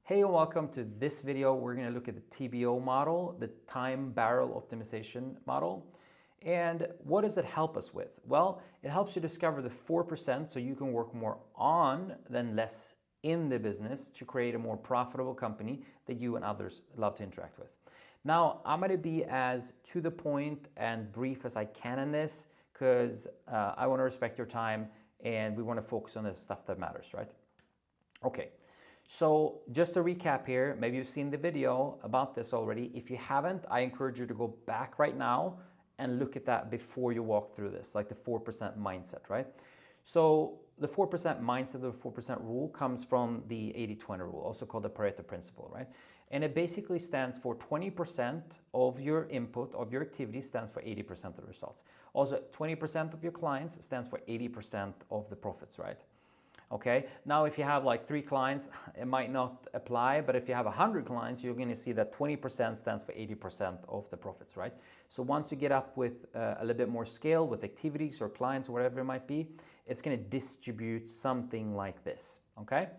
Hey and welcome to this video. We're going to look at the TBO model, the time barrel optimization model. And what does it help us with? Well, it helps you discover the 4% so you can work more on than less in the business to create a more profitable company that you and others love to interact with. Now, I'm going to be as to the point and brief as I can in this because I want to respect your time and we want to focus on the stuff that matters, right? Okay. So just to recap here, maybe you've seen the video about this already. If you haven't, I encourage you to go back right now and look at that before you walk through this, like the 4% mindset, right? So the 4% mindset, the 4% rule comes from the 80-20 rule, also called the Pareto principle, right? And it basically stands for 20% of your input, of your activity stands for 80% of the results. Also, 20% of your clients stands for 80% of the profits, right? Okay, now if you have like 3 clients, it might not apply, but if you have 100 clients, you're going to see that 20% stands for 80% of the profits, right? So once you get up with a little bit more scale with activities or clients or whatever it might be, it's going to distribute something like this, okay?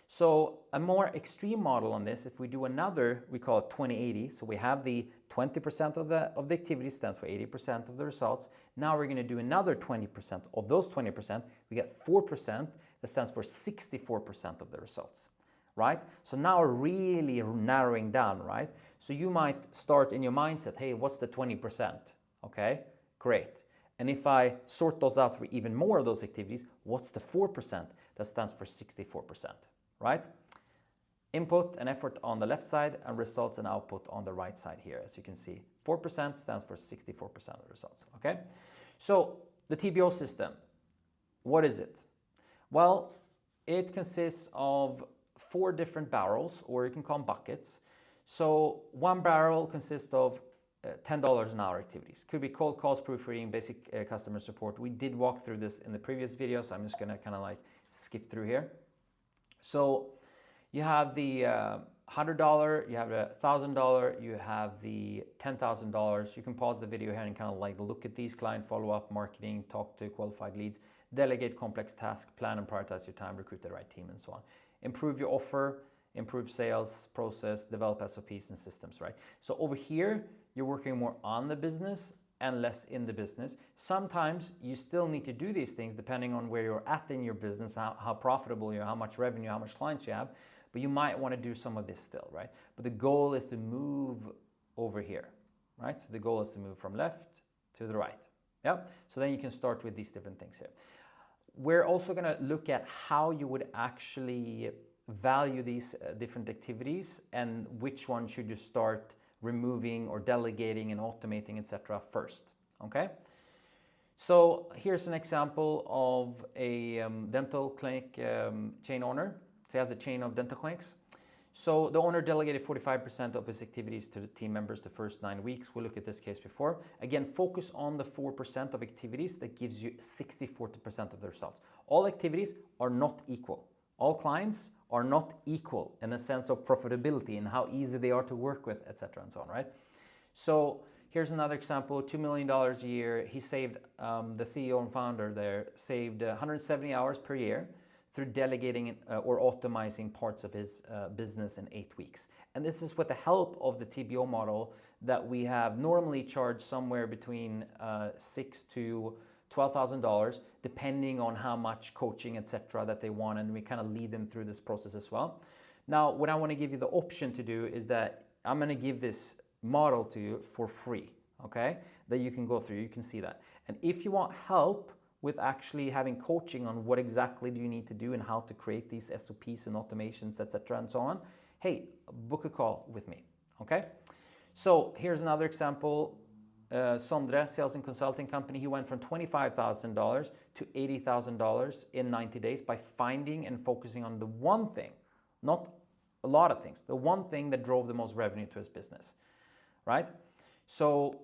So a more extreme model on this, if we do another, we call it 20-80. So we have the 20% of the activity stands for 80% of the results. Now we're going to do another 20% of those 20. We get 4% that stands for 64% of the results, right? So now we're really narrowing down, right? So you might start in your mindset, hey, what's the 20%? Okay, great. And if I sort those out for even more of those activities, what's the 4% that stands for 64%? Right? Input and effort on the left side and results and output on the right side here. As you can see, 4% stands for 64% of the results, okay? So the TBO system, what is it? Well, it consists of 4 different barrels, or you can call them buckets. So one barrel consists of $10 an hour activities. Could be cold calls, proofreading, basic customer support. We did walk through this in the previous video, so I'm just gonna kind of like skip through here. So you have the $100, you have the $1,000, you have the $10,000. You can pause the video here and kind of like look at these: client follow-up, marketing, talk to qualified leads, delegate complex tasks, plan and prioritize your time, recruit the right team, and so on. Improve your offer, improve sales process, develop SOPs and systems, right? So over here, you're working more on the business and less in the business. Sometimes you still need to do these things depending on where you're at in your business, how profitable you are, how much revenue, how much clients you have, but you might want to do some of this still, right? But the goal is to move over here, right? So the goal is to move from left to the right, yeah? So then you can start with these different things here. We're also going to look at how you would actually value these different activities and which one should you start removing or delegating and automating, etc. first, okay? So here's an example of a dental clinic chain owner. So he has a chain of dental clinics. So the owner delegated 45% of his activities to the team members the first 9 weeks. We'll look at this case before. Again, focus on the 4% of activities that gives you 64% of the results. All activities are not equal. All clients are not equal in the sense of profitability and how easy they are to work with, etc. and so on, right? So here's another example, $2 million a year. He saved, the CEO and founder there, saved 170 hours per year through delegating or optimizing parts of his business in 8 weeks. And this is with the help of the TBO model that we have normally charged somewhere between $6,000 to $12,000, depending on how much coaching, etc. that they want, and we kind of lead them through this process as well. Now, what I want to give you the option to do is that I'm going to give this model to you for free, okay? That you can go through, you can see that. And if you want help with actually having coaching on what exactly do you need to do and how to create these SOPs and automations, etc. and so on, hey, book a call with me, okay? So here's another example. Sondre, sales and consulting company, he went from $25,000 to $80,000 in 90 days by finding and focusing on the one thing, not a lot of things, the one thing that drove the most revenue to his business, right? So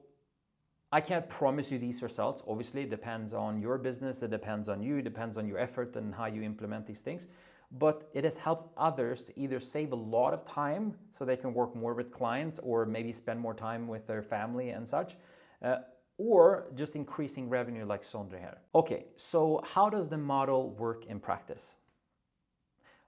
I can't promise you these results. Obviously, it depends on your business, it depends on you, it depends on your effort and how you implement these things. But it has helped others to either save a lot of time so they can work more with clients or maybe spend more time with their family and such, or just increasing revenue like Sondre here. Okay, so how does the model work in practice?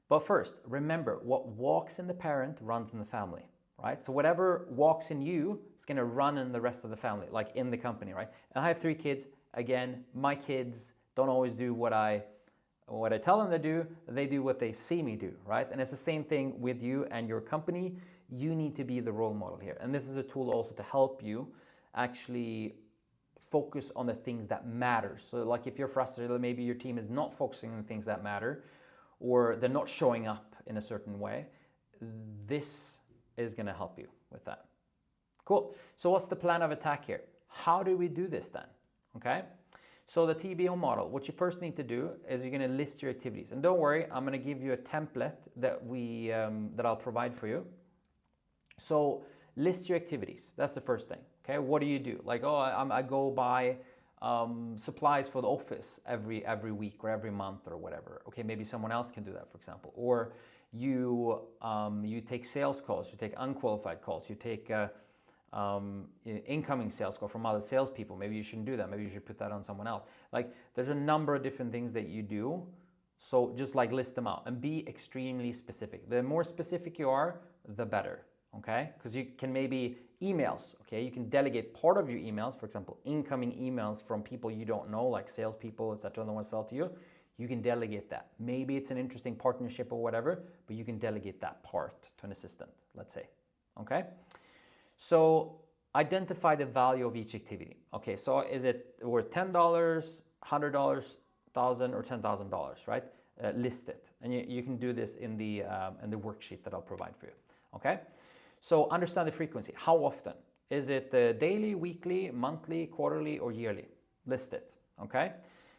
But first, remember, what walks in the parent runs in the family, right? So whatever walks in you is going to run in the rest of the family, like in the company, right? And I have 3 kids. Again, my kids don't always do what I tell them to do. They do what they see me do, right? And it's the same thing with you and your company. You need to be the role model here. And this is a tool also to help you actually focus on the things that matter. So like if you're frustrated, maybe your team is not focusing on things that matter, or they're not showing up in a certain way, this is going to help you with that. Cool. So what's the plan of attack here? How do we do this then? Okay. So the TBO model, what you first need to do is you're going to list your activities. And don't worry, I'm going to give you a template that I'll provide for you. So list your activities. That's the first thing. Okay. What do you do? Like, oh, I go buy supplies for the office every week or every month or whatever. Okay, maybe someone else can do that, for example. Or you take sales calls, you take unqualified calls, you take incoming sales call from other salespeople. Maybe you shouldn't do that. Maybe you should put that on someone else. Like, there's a number of different things that you do. So just like list them out and be extremely specific. The more specific you are, the better. Okay, because you can maybe emails. Okay, you can delegate part of your emails, for example, incoming emails from people you don't know, like salespeople, etc. That want to sell to you. You can delegate that. Maybe it's an interesting partnership or whatever, but you can delegate that part to an assistant, let's say. Okay, so identify the value of each activity. Okay, so is it worth $10, $100, $1,000, or $10,000? Right? List it, and you can do this in the worksheet that I'll provide for you. Okay. So understand the frequency. How often? Is it daily, weekly, monthly, quarterly, or yearly? List it, okay?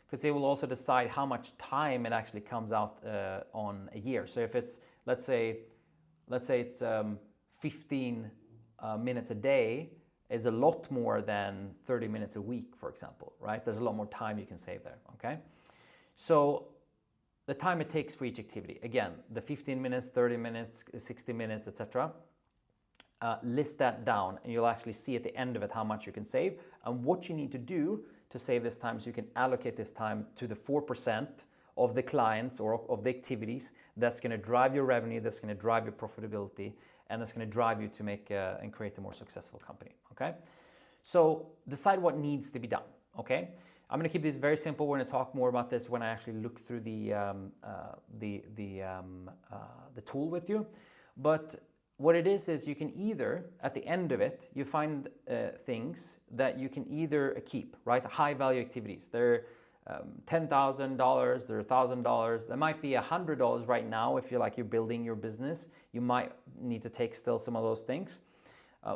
Because they will also decide how much time it actually comes out on a year. So if it's, let's say it's 15 minutes a day, is a lot more than 30 minutes a week, for example, right? There's a lot more time you can save there, okay? So the time it takes for each activity. Again, the 15 minutes, 30 minutes, 60 minutes, etc. List that down, and you'll actually see at the end of it how much you can save and what you need to do to save this time, so you can allocate this time to the 4% of the clients or of the activities that's going to drive your revenue, that's going to drive your profitability, and that's going to drive you to make and create a more successful company. Okay, so decide what needs to be done. Okay, I'm going to keep this very simple. We're going to talk more about this when I actually look through the tool with you, but what it is you can either, at the end of it, you find things that you can either keep, right? High value activities. They're $10,000, they're $1,000. There might be $100 right now if you're building your business. You might need to take still some of those things.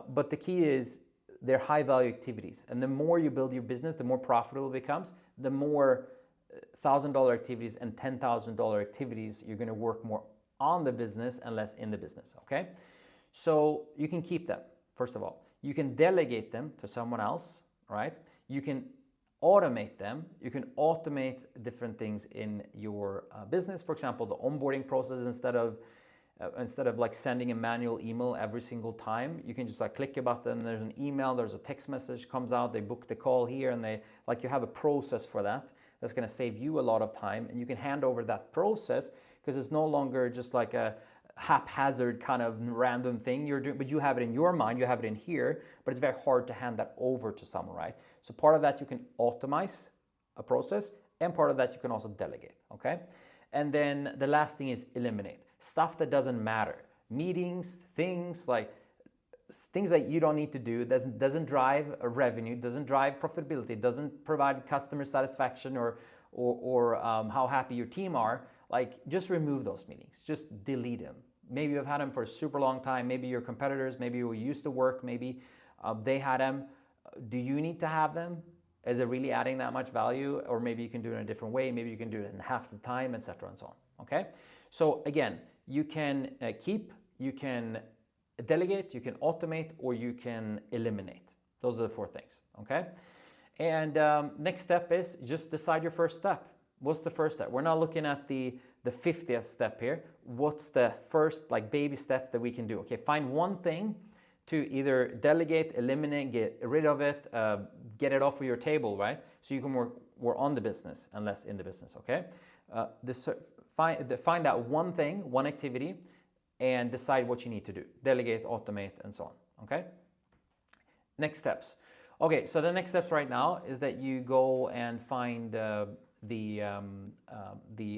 But the key is they're high value activities. And the more you build your business, the more profitable it becomes, the more $1,000 activities and $10,000 activities you're going to work more on the business and less in the business, okay? So you can keep them, first of all. You can delegate them to someone else, right? You can automate them. You can automate different things in your business. For example, the onboarding process, instead of like sending a manual email every single time, you can just like click a button, there's an email, there's a text message comes out, they book the call here, and you have a process for that. That's going to save you a lot of time, and you can hand over that process because it's no longer just like a haphazard kind of random thing you're doing, but you have it in your mind, you have it in here, but it's very hard to hand that over to someone, right? So part of that you can automate a process, and part of that you can also delegate, okay? And then the last thing is eliminate. Stuff that doesn't matter. Meetings, things that you don't need to do, doesn't drive revenue, doesn't drive profitability, doesn't provide customer satisfaction or how happy your team are. Like, just remove those meetings, just delete them. Maybe you've had them for a super long time, maybe your competitors, maybe you used to work, maybe they had them. Do you need to have them? Is it really adding that much value? Or maybe you can do it in a different way, maybe you can do it in half the time, etc. and so on, okay? So again, you can keep, you can delegate, you can automate, or you can eliminate. Those are the 4 things, okay? And next step is just decide your first step. What's the first step? We're not looking at the 50th step here. What's the first baby step that we can do? Okay, find one thing to either delegate, eliminate, get rid of it, get it off of your table, right? So you can work on the business and less in the business, okay? find out one thing, one activity, and decide what you need to do. Delegate, automate, and so on. Okay? Next steps. Okay, so the next steps right now is that you go and find the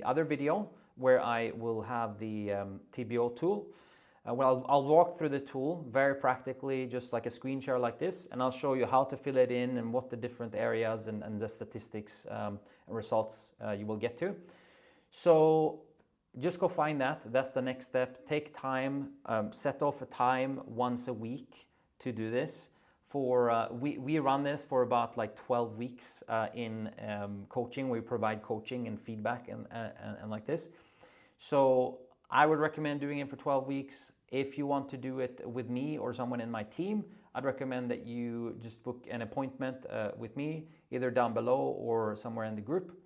other video where I will have the TBO tool. Well, I'll walk through the tool very practically, just like a screen share like this, and I'll show you how to fill it in and what the different areas and the statistics and results you will get to. So just go find that. That's the next step. Take time, set off a time once a week to do this. We run this for about like 12 weeks in coaching. We provide coaching and feedback and like this. So I would recommend doing it for 12 weeks. If you want to do it with me or someone in my team, I'd recommend that you just book an appointment with me, either down below or somewhere in the group.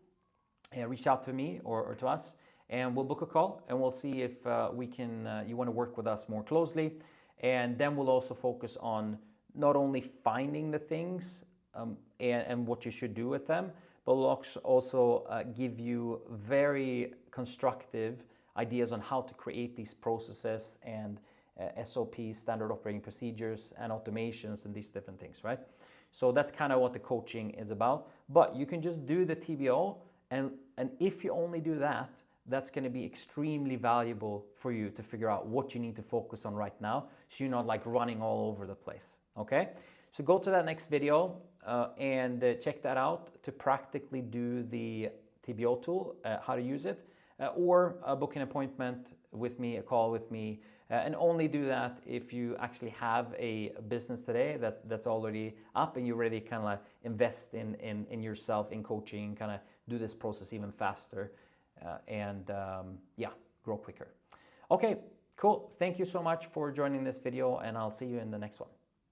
Reach out to me or to us, and we'll book a call, and we'll see if you want to work with us more closely. And then we'll also focus on not only finding the things and what you should do with them, but we'll also give you very constructive ideas on how to create these processes and SOPs, standard operating procedures, and automations and these different things, right? So that's kind of what the coaching is about. But you can just do the TBO, and if you only do that, that's going to be extremely valuable for you to figure out what you need to focus on right now, so you're not like running all over the place. Okay, so go to that next video and check that out to practically do the TBO tool, how to use it, or book an appointment with me, a call with me, and only do that if you actually have a business today that's already up and you're ready to kind of invest in yourself, in coaching, kind of do this process even faster and grow quicker. Okay, cool. Thank you so much for joining this video, and I'll see you in the next one.